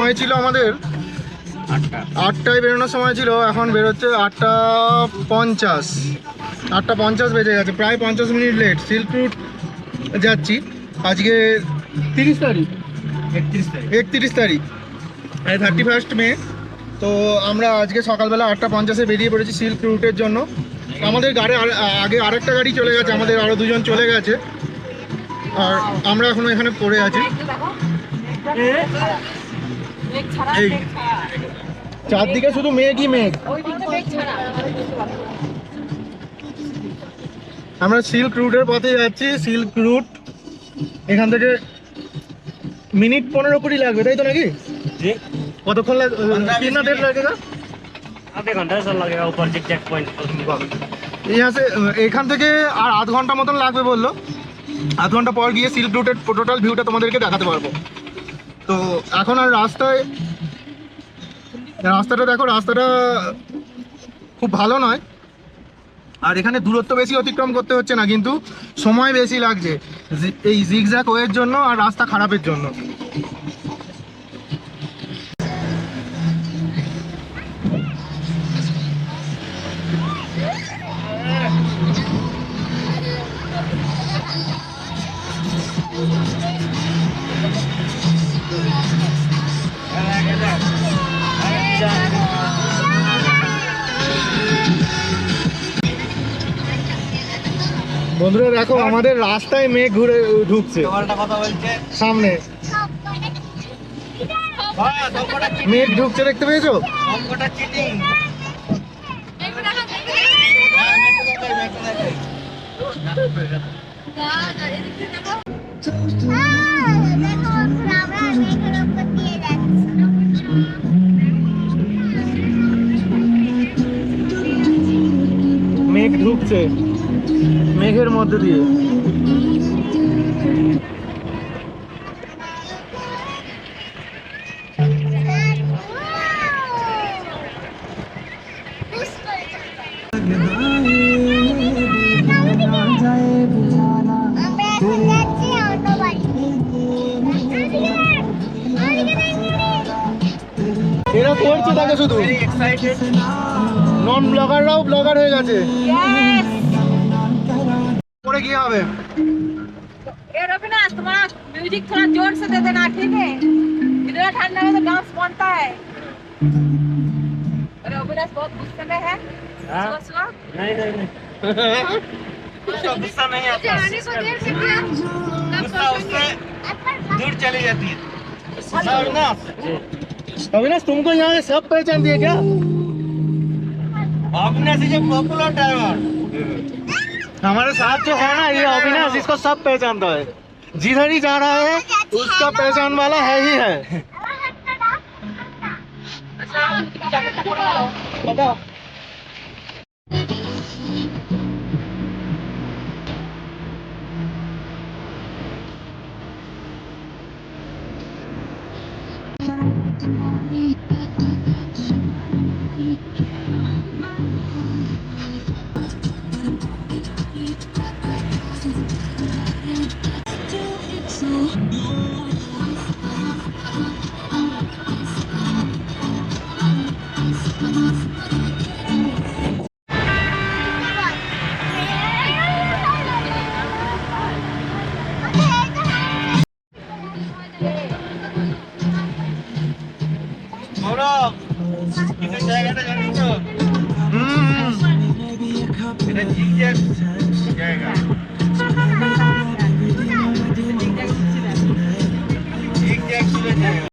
সময় ছিল আমাদের 8টায় বেরোনোর সময় ছিল, এখন বেরোচ্ছে 8:50। 8:50 বেজে গেছে, প্রায় 50 মিনিট লেট। সিল্ক রুট যাচ্ছি আজকে 30 তারিখ, 31 তারিখ, 31 মে। তো আমরা আজকে সকালবেলা 8:50 বেরিয়ে পড়েছি সিল্ক রুটের জন্য। আমাদের গাড়ি আগে আরেকটা গাড়ি চলে গেছে, আমাদের আরও দুজন চলে গেছে, আর আমরা এখনো এখানে পড়ে আছি। এই চারদিকে শুধু মেঘই মেঘ। আমরা সিল্ক রুটের পথে যাচ্ছি। সিল্ক রুট এখান থেকে মিনিট 15-20 লাগবে, তাই তো নাকি? কতক্ষণ লাগবে? 3-1.5 লাগেগা, आधे घंटा से लगेगा ऊपर चेक पॉइंट। यहाँ से এখান থেকে আর আধ ঘন্টা মতন লাগবে বললো। আধ ঘন্টা পর গিয়ে সিল্ক রুটের টোটাল ভিউটা তোমাদেরকে দেখাতে পারবো। তো এখন আর রাস্তাটা দেখো, রাস্তাটা খুব ভালো নয়, আর এখানে দূরত্ব বেশি অতিক্রম করতে হচ্ছে না, কিন্তু সময় বেশি লাগছে এই জিগজ্যাগ ওয়ের জন্য আর রাস্তা খারাপের জন্য। বন্ধুরা দেখো, আমাদের রাস্তায় মেঘ ঘুরে ঢুকছে সামনে, মেঘ ঢুকছে, দেখতে পেয়েছো? মেঘ ঢুকছে মেঘের মধ্যে দিয়ে। এরা করছে তাকে শুধু, নন ব্লগাররাও ব্লগার হয়ে গেছে। পরে কি হবে? ये रविनाश, तुम्हारा म्यूजिक थोड़ा जोर से दे देना, ठीक है? इधर ठंडा में तो डांस बनता है। रविनाश बहुत गुस्से में है। सुबह नहीं उसका गुस्सा नहीं आता, गुस्सा उससे दूर चली जाती है। अविनाश तुमको यहाँ से सब पहचान दिए क्या? अविनाश जो पॉपुलर ड्राइवर हमारे साथ जो है ना, ये अविनाश, इसको सब पहचानता है। जिधर ही जा रहा है उसका पहचान वाला है ही है। बताओ। কিছু জায়গাটা জানিস তো? এটা জিগজ্যাগ জায়গা, জিগজ্যাগ ছিল জায়গা।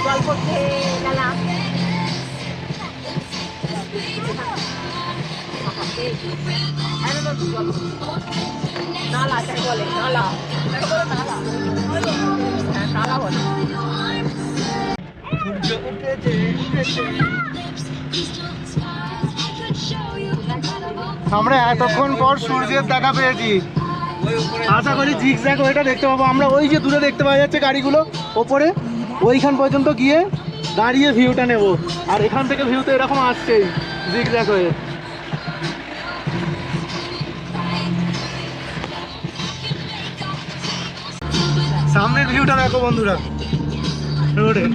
জল পড়ছে নালা, নালা তাই বলে, নালা নালা বলে। সূর্য উঠেছে উঠেছে। আমরা এতক্ষণ পর সূর্যের দেখা পেয়েছি। ওই আশা করি জিগজ্যাগ ওইটা দেখতে পাবো আমরা। ওই যে দূরে দেখতে পাওয়া যাচ্ছে গাড়িগুলো ওপরে, ওইখান পর্যন্ত গিয়ে দাঁড়িয়ে ভিউটা নেব। আর এখান থেকে ভিউ তো এরকম আসছেই জিগজ্যাগ হয়ে। সামনের ভিউটা দেখো বন্ধুরা রোডে।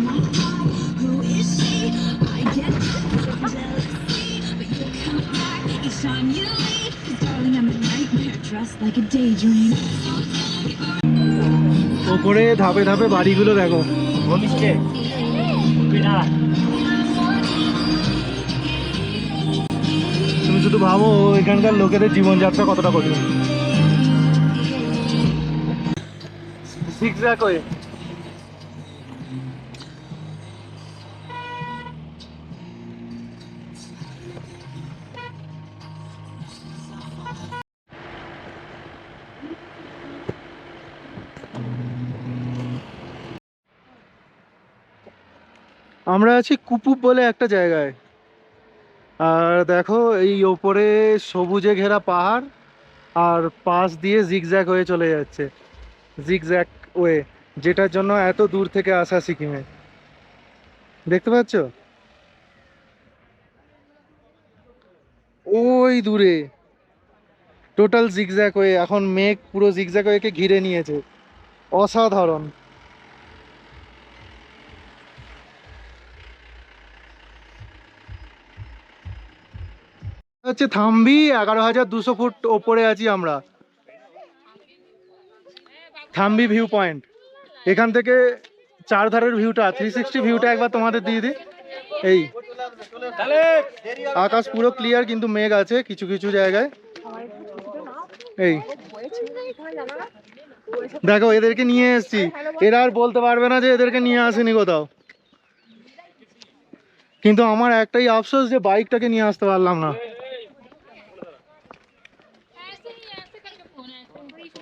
ওপরে ধাপে ধাপে বাড়িগুলো দেখো। তুমি শুধু ভাবো এখানকার লোকেদের জীবনযাত্রা কতটা কঠিন। জিগজ্যাগ হয়ে আমরা আছি কুপুপ বলে একটা জায়গায়। আর দেখো এই ওপরে সবুজে ঘেরা পাহাড়, আর পাশ দিয়ে জিগজ্যাগ হয়ে চলে যাচ্ছে। জিগজ্যাগ ওয়ে, যেটার জন্য এত দূর থেকে আসা সিকিমে। দেখতে পাচ্ছ ওই দূরে টোটাল জিগজ্যাগ ওয়ে। এখন মেঘ পুরো জিগজ্যাগ ওয়েকে ঘিরে নিয়েছে। অসাধারণ। হচ্ছে থাম্বি, 11,200 ফুট ওপরে আছি আমরা। Thambi view point. এখান থেকে চারধারের ভিউটা 360 ভিউটা একবার তোমাদের দিয়ে দিই। এই আকাশ পুরো ক্লিয়ার, কিন্তু মেঘ আছে কিছু কিছু জায়গায়। এই দেখো এদেরকে নিয়ে এসেছি, এরা আর বলতে পারবে না যে এদেরকে নিয়ে আসেনি কোথাও। কিন্তু আমার একটাই আফসোস যে বাইকটাকে নিয়ে আসতে পারলাম না।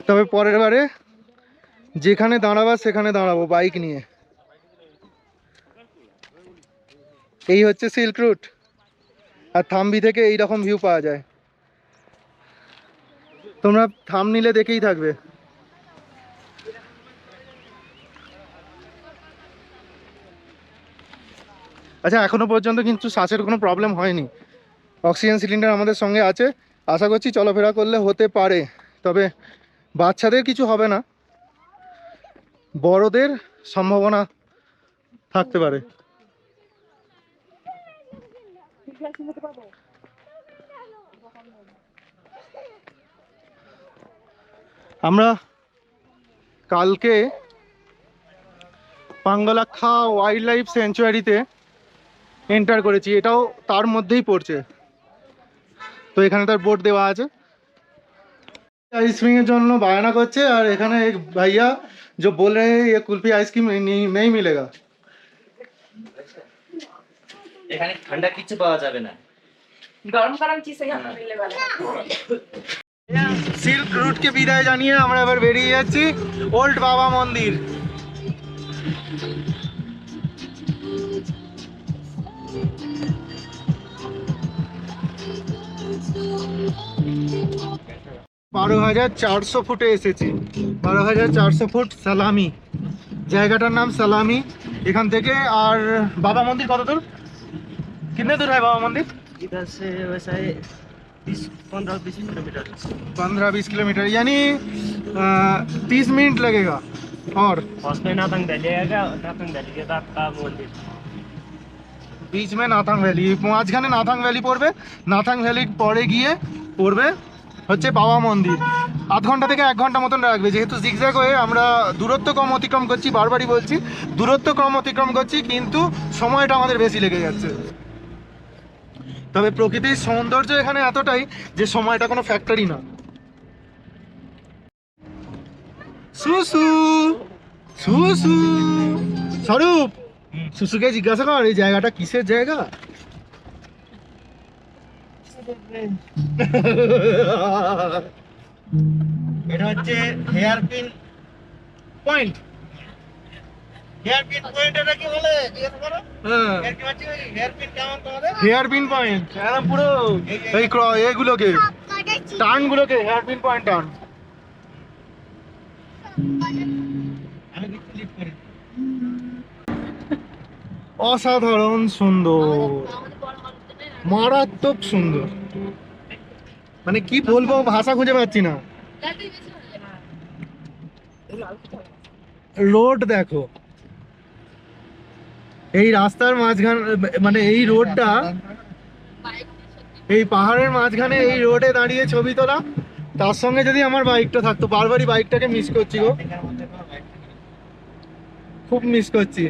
তবে পরের বারে যেখানে দাঁড়াবার সেখানে দাঁড়াবো বাইক নিয়ে। এই হচ্ছে সিল্ক রুট, আর থাম্বি থেকে এইরকম ভিউ পাওয়া যায়। তোমরা থাম্বনেইলে দেখেই থাকবে। আচ্ছা, এখনো পর্যন্ত কিন্তু শ্বাসের কোনো প্রবলেম হয়নি। অক্সিজেন সিলিন্ডার আমাদের সঙ্গে আছে, আশা করছি চলাফেরা করলে হতে পারে। তবে বাচ্চাদের কিছু হবে না, বড়দের সম্ভাবনা থাকতে পারে। আমরা কালকে পাঙ্গলাক্ষা ওয়াইল্ড লাইফ স্যাংচুয়ারিতে এন্টার করেছি, এটাও তার মধ্যেই পড়ছে। তো এখানে তার বোর্ড দেওয়া আছে। आइसक्रीम জন্য বায়না করছে, আর এখানে এক ভাইয়া जो बोल रहे हैं ये कुल्फी आइसक्रीम नहीं मिलेगा। এখানে ঠান্ডা কিছু পাওয়া যাবে না। গরম গরম চিজ यहाँ अवेलेबल है। সিল্ক রুটকে বিদায় জানিয়ে আমরা এবার বেরিয়ে যাচ্ছি ওল্ড বাবা মন্দির। বারো 12,400 ফুটে এসেছি। 12,400 ফুট সালামি, জায়গাটার নাম সালামি। এখান থেকে আর বাবা মন্দির কত দূর, कितने दूर है बाबा मंदिर? इधर से वैसा 15-20 किलोमीटर। 15-20 किलोमीटर, यानी 30 मिनट लगेगा। और उसमें नाथंग वैली आएगा, नाथंग वैली के साथ का मंदिर बीच में नाथांग ভ্যালি, মাঝখানে নাথাং ভ্যালি পড়বে। নাথাং ভ্যালি পরে গিয়ে পড়বে হচ্ছে বাবা মন্দির। আধ ঘন্টা থেকে 1 ঘন্টা মতন রাখবে। যেহেতু জিগজ্যাগ হয়ে আমরা দূরত্ব কম অতিক্রম করছি, বারবারই বলছি দূরত্ব কম অতিক্রম করছি, কিন্তু সময়টা আমাদের বেশি লেগে যাচ্ছে। তবে প্রকৃতির সৌন্দর্য এখানে এতটাই যে সময়টা কোনো ফ্যাক্টরি না। সুসু সুসু স্বরূপ, সুসুকে জিজ্ঞাসা কর এই জায়গাটা কিসের জায়গা। এটা হচ্ছে হেয়ারপিন পয়েন্ট। হেয়ারপিন পয়েন্ট এটা কি বলে জিজ্ঞেস করো। হ্যাঁ, হেয়ারপিন কেমন তোমাদের? হেয়ারপিন পয়েন্ট একদম পুরো এই এগুলোকে টার্নগুলোকে হেয়ারপিন পয়েন্ট টার্ন। অসাধারণ সুন্দর, মারাত্মক সুন্দর, মানে কি বলবো, ভাষা খুঁজে পাচ্ছি না। রোড দেখো, এই রাস্তার মাঝখানে, মানে এই রোডটা, এই পাহাড়ের মাঝখানে এই রোডে দাঁড়িয়ে ছবি তোলা, তার সঙ্গে যদি আমার বাইকটা থাকতো। বারবারই বাইকটাকে মিস করছি গো, খুব মিস করছি।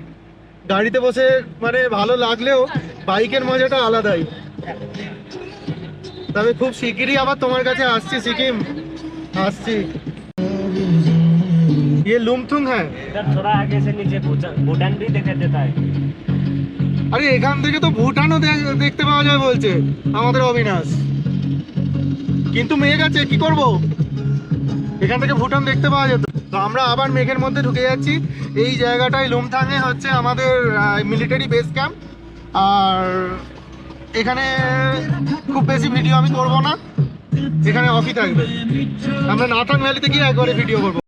গাড়িতে বসে মানে ভালো লাগলেও বাইকের মজাটা আলাদাই। তবে খুব শিগগিরই আবার তোমার কাছে আসছি, সিকিম আসছি। ये लुमथुंग है। इधर थोड़ा आगे से नीचे भूटान भी दिखाई देता है। আরে এখান থেকে তো ভুটানও দেখতে পাওয়া যায় বলছে আমাদের অবিনাশ, কিন্তু মেঘ আছে, কি করব? এখান থেকে ভুটান দেখতে পাওয়া যেত। তো আমরা আবার মেঘের মধ্যে ঢুকে যাচ্ছি। এই জায়গাটায় লুমথাংয়ে হচ্ছে আমাদের মিলিটারি বেস ক্যাম্প। আর এখানে খুব বেশি ভিডিও আমি করব না, এখানে অফি থাকবে। আমরা নাথাং ভ্যালিতে গিয়ে একবারে ভিডিও করবো।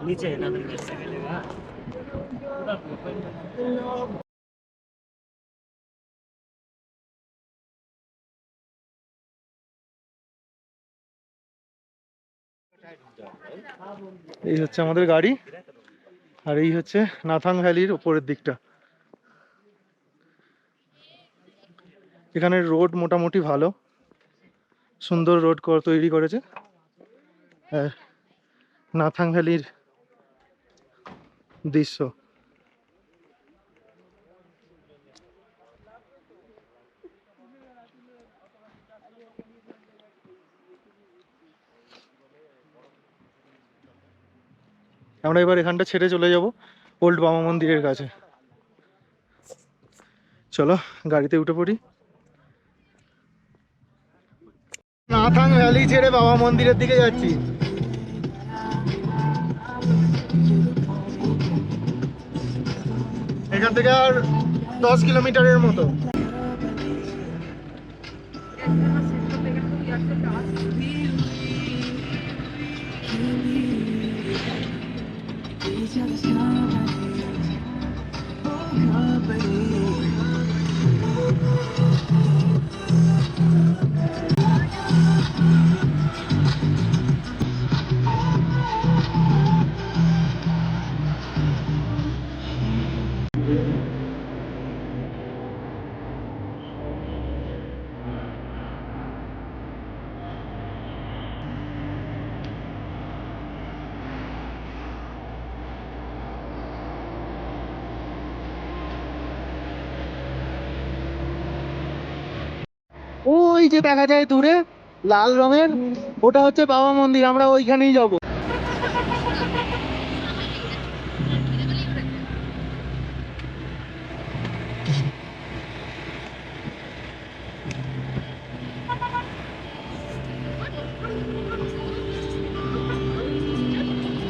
नीचे है ना, से मिलेगा। এই হচ্ছে আমাদের গাড়ি, আর এই হচ্ছে নাথাং ভ্যালির উপরের দিকটা। এখানের রোড মোটামুটি ভালো, সুন্দর রোড তৈরি করেছে। নাথাং ভ্যালির দৃশ্য। আমরা এবার এখানটা ছেড়ে চলে যাব ওল্ড বাবা মন্দিরের কাছে। চলো গাড়িতে উঠে পড়ি। নাথাং ভ্যালি ছেড়ে বাবা মন্দিরের দিকে যাচ্ছি। এখান থেকে আর 10 কিলোমিটারের মতো। ওই যে দেখা যায় দূরে লাল রঙের, ওটা হচ্ছে বাবা মন্দির। আমরা ওইখানেই যাব।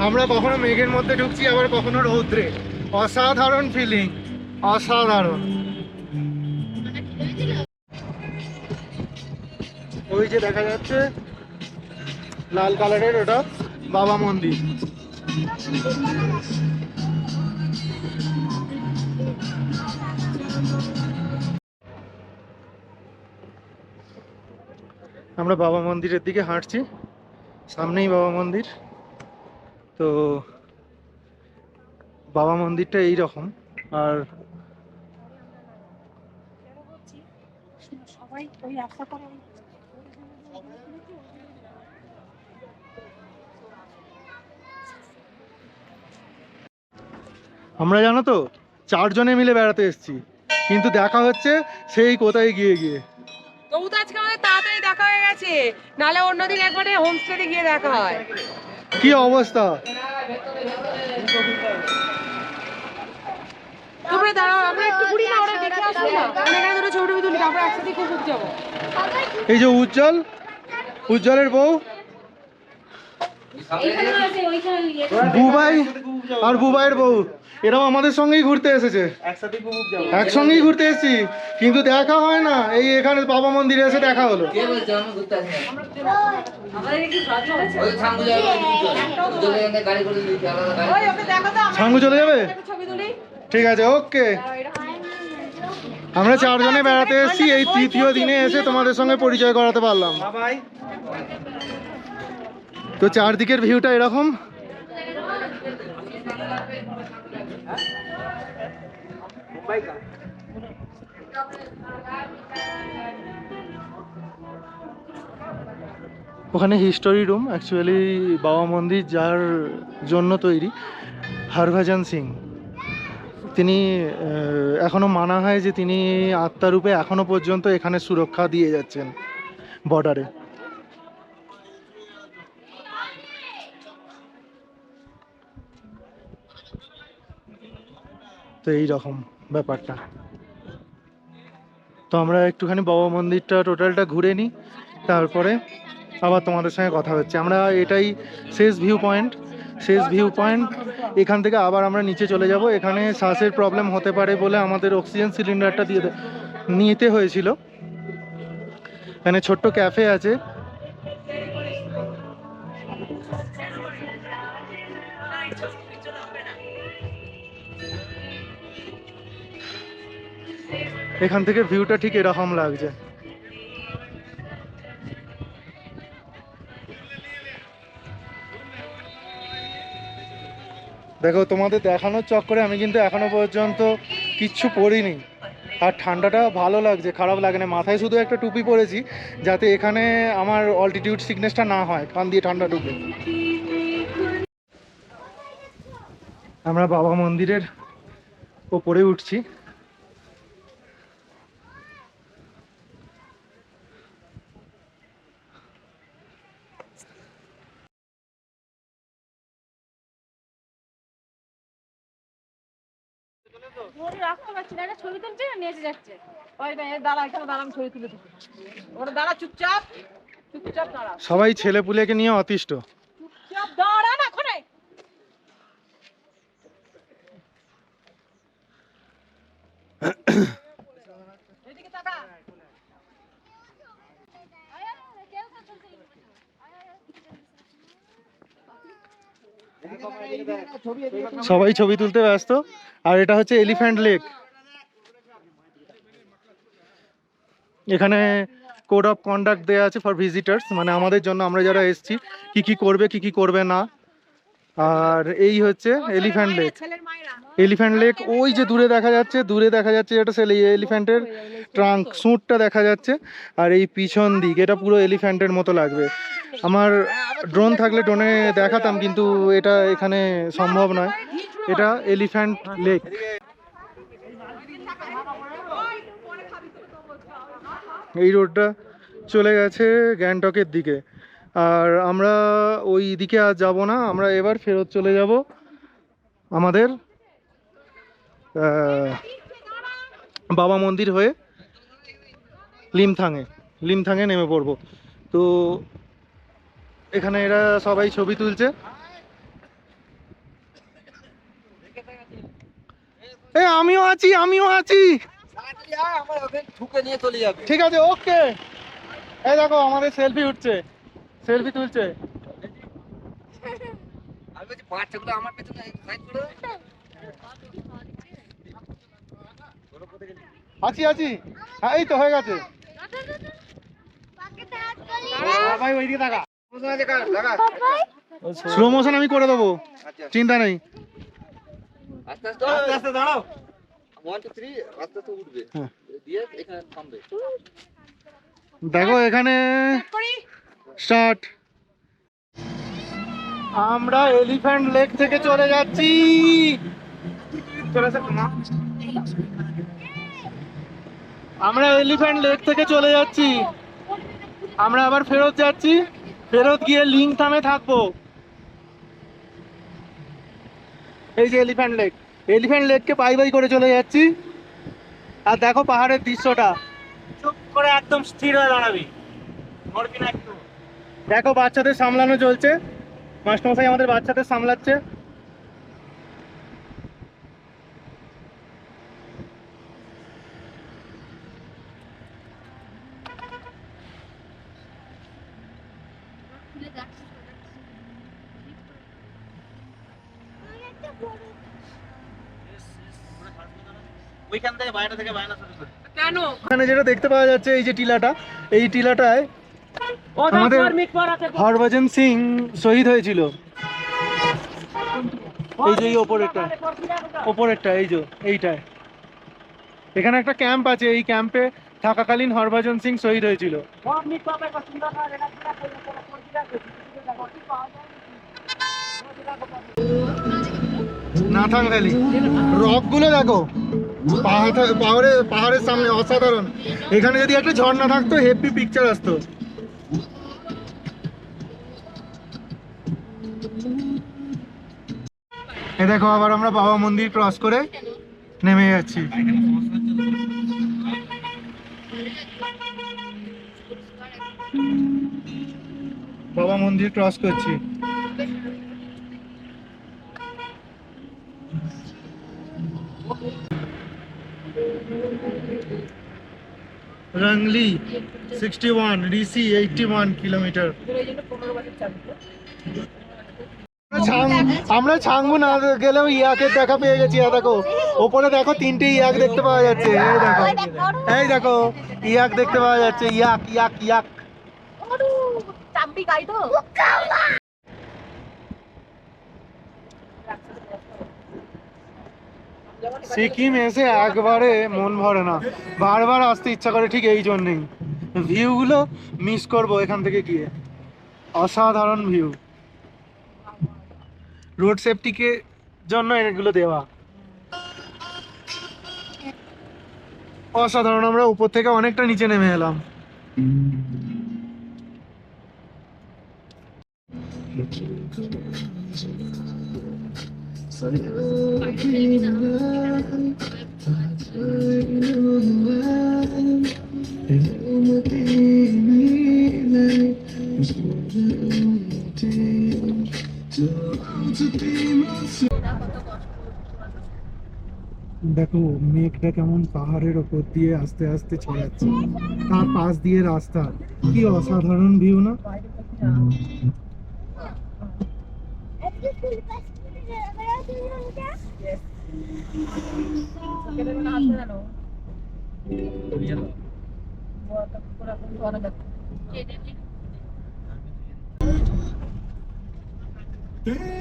আমরা কখনো মেঘের মধ্যে ঢুকছি, আবার কখনো রৌদ্রে। অসাধারণ ফিলিং, অসাধারণ। ওই যে দেখা যাচ্ছে লাল কালারের, ওটা বাবা মন্দির। আমরা বাবা মন্দিরের দিকে হাঁটছি, সামনেই বাবা মন্দির। তো বাবা মন্দিরটা এইরকম। আর সবাই ওই আশা করে আমরা জানো তো 4 জনে মিলে বেড়াতে এসেছি, কিন্তু দেখা হচ্ছে সেই কোথায় গিয়ে গিয়ে। তবু তো আজকে আমাদের তাড়াতাড়ি দেখা হয়ে গেছে, নাহলে অন্যদিন একবারে হোমস্টেতে গিয়ে দেখা হয়। কি অবস্থা! তোমরা দাঁড়াও, আমরা একটু ঘুরি না, ওরা দেখে আসবো না। এখানে দুটো ছবি তুলি, তারপর একসাথে খুব যাবো। এই যে উজ্জ্বল, উজ্জ্বলের বউ বুবাই আর বুবাইয়ের বউ, এরাও আমাদের সঙ্গেই ঘুরতে এসেছে, একসঙ্গেই ঘুরতে এসেছি, কিন্তু দেখা হয় না। এই এখানে বাবা মন্দিরে এসে দেখা হলো। সাঙ্গু চলে যাবে, ঠিক আছে, ওকে। আমরা চারজনে বেড়াতে এসেছি, এই তৃতীয় দিনে এসে তোমাদের সঙ্গে পরিচয় করাতে পারলাম। তো চারদিকের ভিউটা এরকম। ওখানে হিস্টোরি রুম, অ্যাকচুয়ালি বাবা মন্দির যার জন্য তৈরি, হরভজন সিং, তিনি এখনো মানা হয় যে তিনি আত্মারূপে এখনো পর্যন্ত এখানে সুরক্ষা দিয়ে যাচ্ছেন বর্ডারে। তো এই রকম ব্যাপারটা। তো আমরা একটুখানি বাবা মন্দিরটা টোটালটা ঘুরে নিই, তারপরে আবার তোমাদের সঙ্গে কথা হচ্ছে। আমরা এটাই শেষ ভিউ পয়েন্ট, এখান থেকে আবার আমরা নিচে চলে যাব। এখানে শ্বাসের প্রবলেম হতে পারে বলে আমাদের অক্সিজেন সিলিন্ডারটা দিয়ে নিতে হয়েছিল। এখানে ছোট্ট ক্যাফে আছে, এখান থেকে ভিউটা ঠিক এরকম লাগছে। দেখো, তোমাদের দেখানোর চক্করে আমি কিন্তু এখনো পর্যন্ত কিচ্ছু পরিনি, আর ঠান্ডাটা ভালো লাগছে, খারাপ লাগে না। মাথায় শুধু একটা টুপি পরেছি যাতে এখানে আমার অল্টিটিউড সিকনেসটা না হয়, কান দিয়ে ঠান্ডা ঢুকে। আমরা বাবা মন্দিরের ওপরে উঠছি। রাখতে পারছি না, একটা ছবি তুলছে নিয়ে যাচ্ছে। ওই দাঁড়া, এখানে দাঁড়া, আমি ছবি তুলে দিচ্ছি। ওরা দাঁড়া, চুপচাপ চুপচাপ দাঁড়া। সবাই ছেলে পুলেকে নিয়ে অতিষ্ঠ। চুপচাপ দাঁড়া না, ওখানে এদিকে তাকা। সবাই ছবি তুলতে ব্যস্ত। আর এটা হচ্ছে এলিফ্যান্ট লেক। এখানে কোড অফ কন্ডাক্ট দেওয়া আছে ফর ভিজিটার্স, মানে আমাদের জন্য, আমরা যারা এসেছি কি কি করবে কি কি করবে না। আর এই হচ্ছে এলিফ্যান্ট লেক। এলিফ্যান্ট লেক ওই যে দূরে দেখা যাচ্ছে, এটা সেই এলিফ্যান্টের ট্রাঙ্ক, সুঁটটা দেখা যাচ্ছে। আর এই পিছন দিক এটা পুরো এলিফ্যান্টের মতো লাগবে। আমার ড্রোন থাকলে ড্রোনে দেখাতাম, কিন্তু এটা এখানে সম্ভব নয়। এটা এলিফ্যান্ট লেক। এই রোডটা চলে গেছে গ্যাংটকের দিকে, আর আমরা ওই দিকে আর যাব না। আমরা এবার ফেরত চলে যাব আমাদের বাবা মন্দির হয়ে লিমথাঙে নেমে পড়ব। তো এখানে এরা সবাই ছবি তুলছে। আমিও আছি। ঠিক আছে, ওকে। এই দেখো, আমাদের সেলফি তুলছে। আছি, হ্যাঁ, এই তো হয়ে গেছে। স্লো মোশন আমি করে দেবো, চিন্তা নেই। আস্তে দাঁড়াও। 1 2 3 আস্তে উঠবে, দিয়ে এখানে থামবে। দেখো, এখানে স্টার্ট। আমরা এলিফ্যান্ট লেক থেকে চলে যাচ্ছি। আমরা আবার ফেরত যাচ্ছি। ফেরত গিয়ে লিংথামে থাকবো। এই যে এলিফ্যান্ট লেককে বাই বাই করে চলে যাচ্ছি। আর দেখো পাহাড়ের দৃশ্যটা, চুপ করে একদম স্থির হয়ে দাঁড়াবি, নড়বি না একটু। দেখো বাচ্চাদের সামলানো চলছে, মাস্টারমশাই আমাদের বাচ্চাদের সামলাচ্ছে। ওইখান থেকে বাইরে থেকে বাইরে শুরু করে কেন? এখানে যেটা দেখতে পাওয়া যাচ্ছে এই যে টিলাটা, এই টিলাটায় আমাদের হরভজন সিং শহীদ হয়েছিল। এই যে এই ওপরেরটা এই যে এইটায়, এখানে একটা ক্যাম্প আছে, এই ক্যাম্পে থাকাকালীন হরভজন সিং শহীদ হয়েছিল। নাথাং ভ্যালি, রক গুলো দেখো পাহাড়ের সামনে, অসাধারণ। এখানে যদি একটা ঝর্ণা থাকতো হেভি পিকচার আসতো। এ দেখো আবার আমরা বাবা মন্দির ক্রস করে নেমে যাচ্ছি। বাবা মন্দির ক্রস করছি। Wrongly 61, রিসি 81 kilometre. আমরা ছাঙ্গু না গেলেও ইয়াকের দেখা পেয়ে গেছি। দেখো ওপরে দেখো 3টে ইয়াক দেখতে পাওয়া যাচ্ছে। এই দেখো, এই দেখো ইয়াক দেখতে পাওয়া যাচ্ছে। ইয়াক ইয়াক ইয়াক। সিকিম এসে একবারে মন ভরে না, বারবার আসতে ইচ্ছা করে ঠিক এই জন্যেই। ভিউগুলো মিস করবো এখান থেকে গিয়ে। অসাধারণ ভিউ, রোড সেফটিকে জন্য এগুলো দেওয়া। অসাধারণ। আমরা উপর থেকে অনেকটা নিচে নেমে এলাম। দেখো মেঘটা কেমন পাহাড়ের ওপর দিয়ে আস্তে আস্তে ছড়াচ্ছে, তার পাশ দিয়ে রাস্তা। কি অসাধারণ ভিউ না?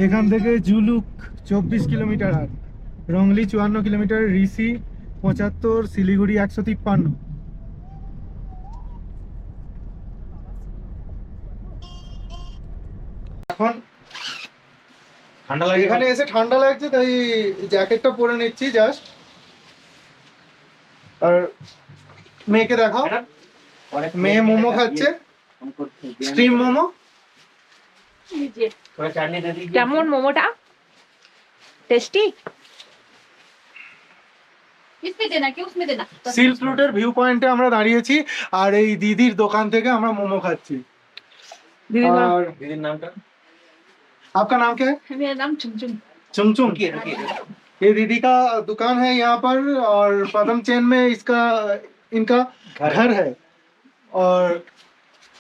এখান থেকে জুলুক 24 কিলোমিটার, আর রংলি 54 কিলোমিটার, রিসি 75, শিলিগুড়ি 153। এখন ঠান্ডা লাগে এখানে এসে ঠান্ডা লাগছে, তাই জ্যাকেটটা পরে নিচ্ছি জাস্ট। আর মেয়েকে দেখাও, মেয়ে মোমো খাচ্ছে, স্টিম মোমো। কেমন মোমোটা? টেস্টি? সিল্ক রুটের ভিউ পয়েন্টে আমরা দাঁড়িয়েছি, আর এই দিদির দোকান থেকে আমরা মোমো খাচ্ছি। और দিদির নামটা? आपका नाम क्या है? मेरा नाम चुमचुम। चुमचुम। ये दीदी का दुकान है यहाँ पर, और पदम चेन में इनका घर है। और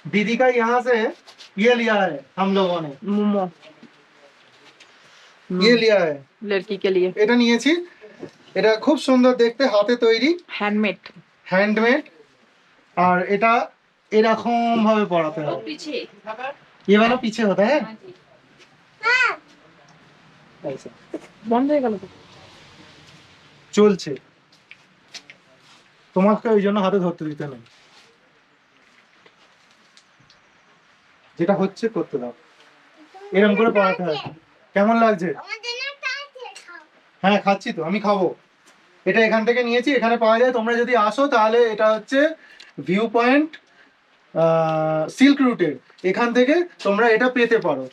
दीदी का यहाँ से ये लिया है हम लोगों ने, मोमो ये लिया है लड़की के लिए, এটা নিয়েছি। এটা খুব সুন্দর দেখতে, হাতে তৈরি, হ্যান্ডমেড। আর এটা এরকম ভাবে পড়াতে হবে। पीछे ये वाला पीछे होता है ऐसा। বন্ধ হয়ে গেল তো। চলছে, তোমাকে ওই জন্য হাতে ধরতে দিতে নেই, যেটা হচ্ছে করতে দাও। এরকম করে পড়াতে হবে। কেমন লাগছে? হ্যাঁ খাচ্ছি তো, আমি খাবো। এটা এখান থেকে নিয়েছি, এখানে পাওয়া যায়। তোমরা যদি আসো তাহলে এটা হচ্ছে ভিউ পয়েন্ট সিল্ক রুটের, এখান থেকে তোমরা এটা পেতে পারো।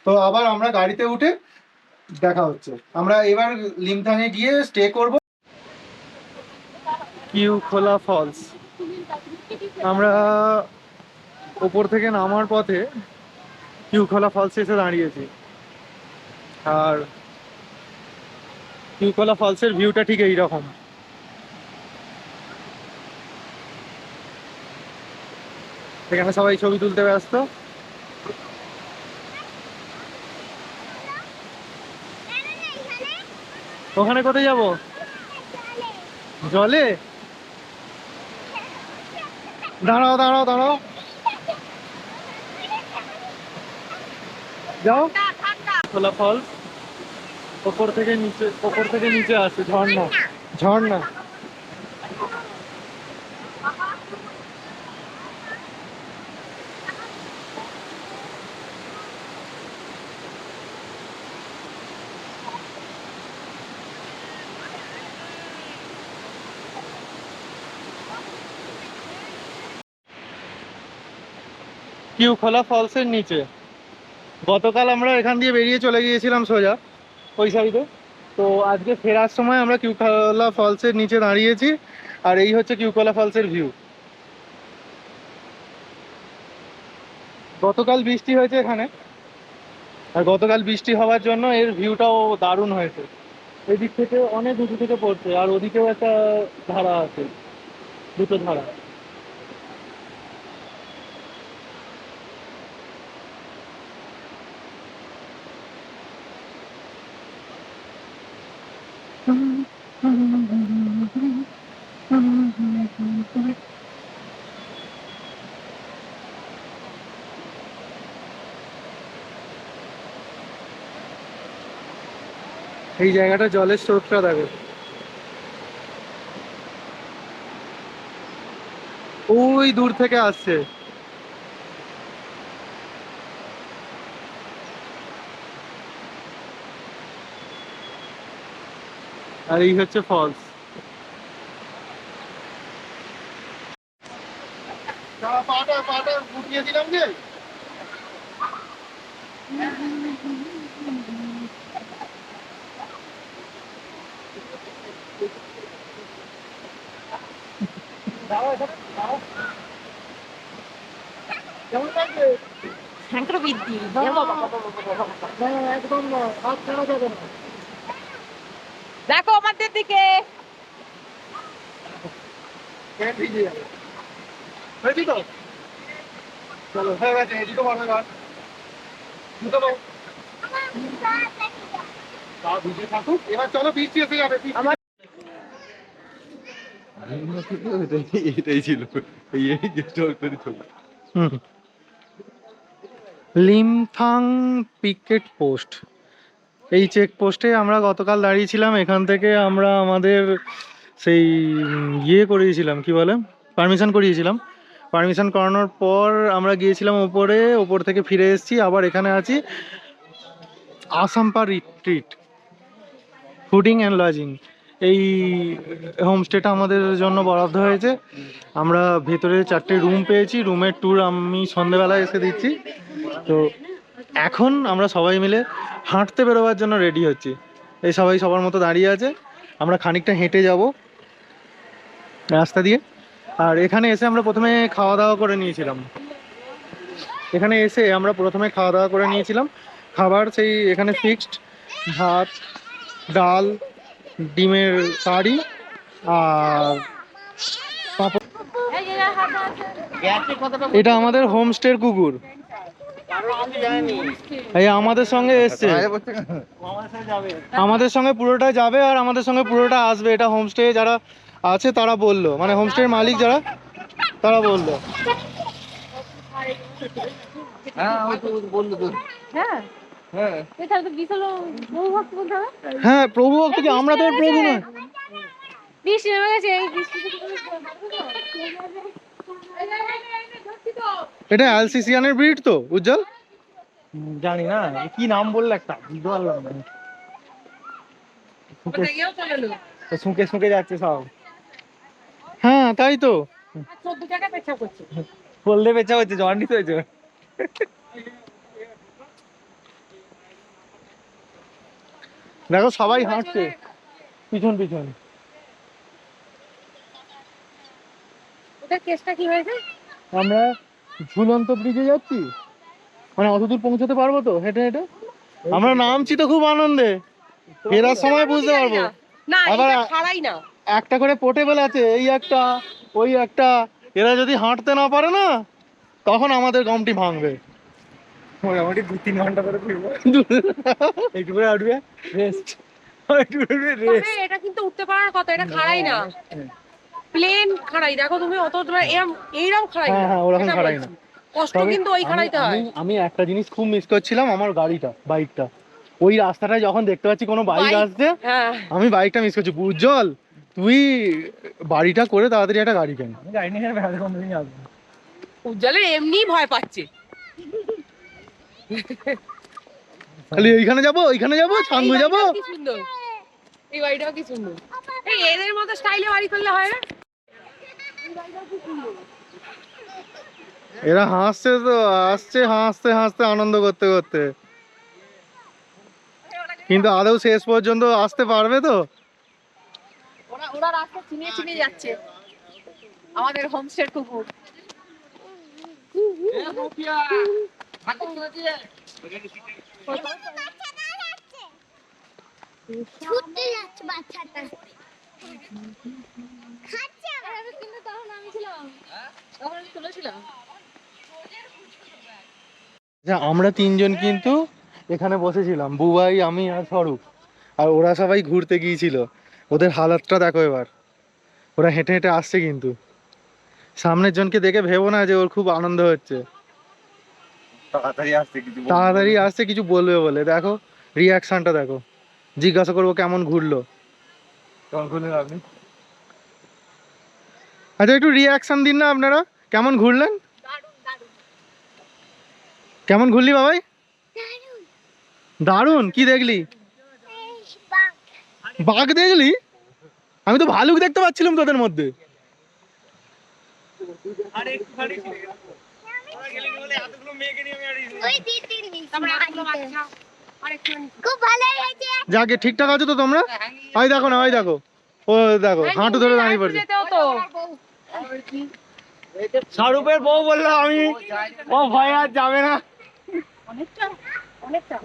তো আবার আমরা গাড়িতে উঠে দেখা হচ্ছে। আমরা এবার লিমথাংয়ে গিয়ে স্টে করব। কিউখোলা ফলস। আমরা উপর থেকে নামার পথে কিউখোলা ফলসে এসে দাঁড়িয়েছি। আর কিউখোলা ফলসের ভিউটা ঠিক এইরকম। এখানে সবাই ছবি তুলতে ব্যস্ত। ওখানে কোথায় যাব? জলে? দাঁড়াও দাঁড়াও দাঁড়াও, যাও। খোলা ফলস ওপর থেকে নিচে আসে, ঝর্ণা ঝর্ণা। কিউখোলা ফলসের নিচে গতকাল আমরা এখান দিয়ে বেরিয়ে চলে গিয়েছিলাম সোজা ওই সাইডে। তো আজকে ফেরার সময় আমরা কিউখোলা ফলসের নিচে দাঁড়িয়েছি। আর এই হচ্ছে কিউখোলা ফলসের ভিউ। গতকাল বৃষ্টি হয়েছে এখানে, আর গতকাল বৃষ্টি হওয়ার জন্য এর ভিউটাও দারুণ হয়েছে। এদিক থেকে অনেক উঁচু থেকে পড়ছে, আর ওদিকেও একটা ধারা আছে, দুটো ধারা। এই জায়গাটা জলের স্রোতটা দেখো, ওই দূর থেকে আসছে। আর এই হচ্ছে ফলস। পাটা পাটা গুটিয়ে দিলাম যে। কেমন লাগছে? শঙ্করবৃদ্ধি একদম না, হাত ছাড়া যাবে না। দেখো আমাদের দিকে। প্যান্ট ভিজে যাবে। হয়েছি তো? চলো হয়ে গেছে, এদিকে পারবে গান। জুতো দাও। তা ভিজে থাকুক, এবার চলো বৃষ্টি এসে যাবে। আমার এটাই ছিল এই গেস্ট হাউস তৈরি ছবি। লিমথাং পিকেট পোস্ট, এই চেক পোস্টে আমরা গতকাল দাঁড়িয়েছিলাম। এখান থেকে আমরা আমাদের সেই ইয়ে করিয়েছিলাম, কি বলে, পারমিশন করিয়েছিলাম। পারমিশন করানোর পর আমরা গিয়েছিলাম ওপরে, ওপর থেকে ফিরে এসেছি। আবার এখানে আছি, আসাম্পা রিট্রিট ফুডিং অ্যান্ড লজিং। এই হোমস্টেটা আমাদের জন্য বরাদ্দ হয়েছে। আমরা ভেতরে 4টে রুম পেয়েছি। রুমের ট্যুর আমি সন্ধেবেলায় এসে দিচ্ছি। তো এখন আমরা সবাই মিলে হাঁটতে বেরোবার জন্য রেডি হচ্ছি। এই সবাই সবার মতো দাঁড়িয়ে আছে, আমরা খানিকটা হেঁটে যাব রাস্তা দিয়ে। আর এখানে এসে আমরা প্রথমে খাওয়া দাওয়া করে নিয়েছিলাম। খাবার সেই এখানে ফিক্সড, ভাত, ডাল, ডিমের কারি আর পাঁপড়। এটা আমাদের হোমস্টের কুকুর, এই আমাদের সঙ্গে এসছে, আমাদের সঙ্গে পুরোটা যাবে আর আমাদের সঙ্গে পুরোটা আসবে। এটা হোমস্টে যারা আছে তারা বললো, মানে হোমস্টের মালিক যারা, তারা বললো। হ্যাঁ প্রভু ভক্ত কি? আমরা তো প্রভু নয়। এটা অ্যালসেসিয়ানের ব্রিড তো, উজ্জ্বল? জানি না কি নাম বললে, একটা বুঝতে পারলাম না। শুকে শুকে যাচ্ছে সব। হ্যাঁ তাই তো। বললে বেচা হচ্ছে, জন্ডিস হয়েছে। দেখো সবাই হাঁটছে পিছন পিছন। ওটা কেসটা কি হয়েছে? আমরা ঝুলন্ত ব্রিজে যাচ্ছি, মানে অত দূর পৌঁছাতে পারবো তো হেঁটে হেঁটে? আমরা নামছি তো খুব আনন্দে, ফেরার সময় বুঝতে পারবো। না আবার এটা খাড়াই না। একটা করে পোর্টেবল আছে, এই একটা ওই একটা, এরা যদি হাঁটতে না পারে না তখন আমাদের গমটি ভাঙবে। মোটামুটি 2-3 ঘন্টা করে ঘুরবো। একটু করে উঠবে, রেস্ট, একটু করে তবে রেস্ট। এটা কিন্তু উঠতে পারার কথা, এটা খাড়াই না, প্লেন খাড়াই। দেখো তুমি অত তোমার এরম এইরকম খাড়াই হ্যাঁ না। হ্যাঁ, ওরকম এটা খাড়াই না। বলছি। কষ্ট তবে কিন্তু ওই খাড়াইতে হয়। আমি একটা জিনিস খুব মিস করছিলাম, আমার গাড়িটা, বাইকটা। ওই রাস্তাটায় যখন দেখতে পাচ্ছি কোনো বাইক বাইক, আসছে, হ্যাঁ আমি বাইকটা মিস করছি। উজ্জ্বল, তুই বাড়িটা করে তাড়াতাড়ি একটা গাড়ি কেন। আমি গাড়ি নিয়ে বেড়াতে কোনদিন আসবো। উজ্জ্বলের এমনি ভয় পাচ্ছে। খালি এইখানে যাবো ওইখানে যাবো ছাঙ্গু যাবো। বাড়িটাও কি সুন্দর, এই বাড়িটাও কি সুন্দর। এই এদের মতো স্টাইলে বাড়ি করলে হয় না? এই বাড়িটাও কি সুন্দর। এরা হাসছে তো, আসছে হাসতে হাসতে আনন্দ করতে করতে, কিন্তু আদৌ শেষ পর্যন্ত আসতে পারবে তো? ওরা ওরা রাস্তা চিনিয়ে চিনিয়ে যাচ্ছে, আমাদের হোমস্টের কুকুর। ছুটতে যাচ্ছে বাচ্চাটা, খাচ্ছে আবার। কিন্তু তখন আমি ছিলাম, তখন আমি তুলেছিলাম। আচ্ছা, আমরা তিনজন কিন্তু এখানে বসেছিলাম, বুবাই, আমি আর স্বরূপ, আর ওরা সবাই ঘুরতে গিয়েছিল। ওদের হালাতটা দেখো এবার, ওরা হেঁটে হেঁটে আসছে, কিন্তু সামনের জনকে দেখে ভেবো না যে ওর খুব আনন্দ হচ্ছে। তাড়াতাড়ি আসছে কিছু বলবো। তাড়াতাড়ি আসছে কিছু বলবে বলে, দেখো রিয়াকশনটা দেখো। জিজ্ঞাসা করবো কেমন ঘুরলো। কেমন করলেন আপনি? আচ্ছা একটু রিয়াকশন দিন না আপনারা, কেমন ঘুরলেন? কেমন ঘুরলি বাবাই? দারুণ। কি দেখলি? বাঘ দেখলি? আমি তো ভালুক দেখতে পাচ্ছিলাম তোদের মধ্যে। ওই দিদির নিচে তারপরে এতগুলো বাচ্চা, আরেকটু খুব ভালোই হয়েছে। যাকে ঠিকঠাক আছে তো তোমরা? ওই দেখো না, ওই দেখো, ও দেখো হাঁটু ধরে দাঁড়িয়ে পড়ছে। যেতে হতো। স্বরূপের বউ বললো আমি, ও ভয় আর যাবে না। অনেকটা অনেকটা